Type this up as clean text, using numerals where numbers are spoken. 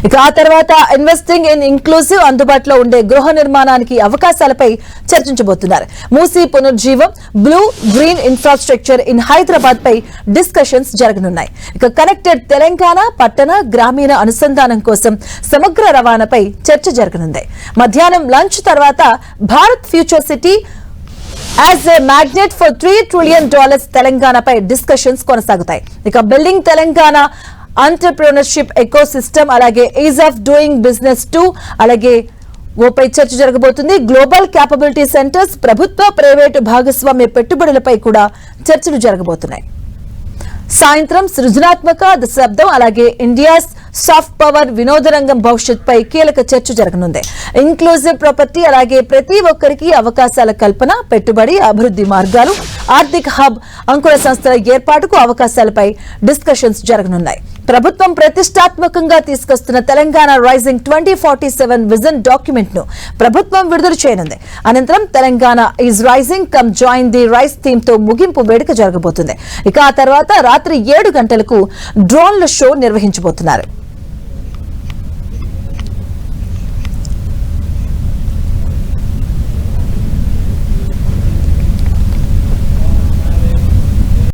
ఇక ఆ తర్వాత ఇన్వెస్టింగ్ ఇన్ ఇంక్లూసివ్ అందుబాటులో ఉండే గృహ నిర్మాణానికి అవకాశాలపై చర్చించబోతున్నారు. మూసీ పునర్జీవం, blue green infrastructure in Hyderabad పై డిస్కషన్స్ జరగనున్నాయి. ఇక కనెక్టెడ్ తెలంగాణ పట్టణ గ్రామీణ అనుసంధానం కోసం సమగ్ర రవాణాపై చర్చ జరగనుంది. మధ్యాహ్నం లంచ్ తర్వాత Bharat future city as a magnet for $3 trillion తెలంగాణపై డిస్కషన్స్ కొనసాగుతాయి. ఇక బిల్డింగ్ తెలంగాణ ఎంటర్‌ప్రెన్యూర్‌షిప్ ఎకోసిస్టమ్, అలాగే ఈజ్ ఆఫ్ డూయింగ్ బిజినెస్ 2, అలాగే ఓపై చర్చ జరగబోతుంది. గ్లోబల్ క్యాపబిలిటీ సెంటర్స్, ప్రభుత్వ ప్రైవేటు భాగస్వామ్య పెట్టుబడులపై కూడా చర్చలు జరగబోతున్నాయి. సాయంత్రం సృజనాత్మక దశాబ్దం, అలాగే ఇండియాస్ సాఫ్ట్ పవర్ వినోద రంగం భవిష్యత్తుపై కీలక చర్చ జరగనుంది. ఇన్క్లూజివ్ ప్రాపర్టీ, అలాగే ప్రతి ఒక్కరికి అవకాశాల కల్పన, పెట్టుబడి, అభివృద్ధి మార్గాలు, ఆర్థిక హబ్, అంకుర సంస్థల ఏర్పాటుకు అవకాశాలపై డిస్కషన్స్ జరగనున్నాయి. ప్రభుత్వం ప్రతిష్టాత్మకంగా తీసుకొస్తున్న తెలంగాణ రైజింగ్ 2047 విజన్ డాక్యుమెంట్ ను ప్రభుత్వం విడుదల చేయనుంది. అనంతరం Telangana is rising come join the rise theme తో ముగింపు వేడుక జరగబోతుంది. ఇక ఆ తర్వాత రాత్రి 7 గంటలకు డ్రోన్ల షో నిర్వహించబోతున్నారు.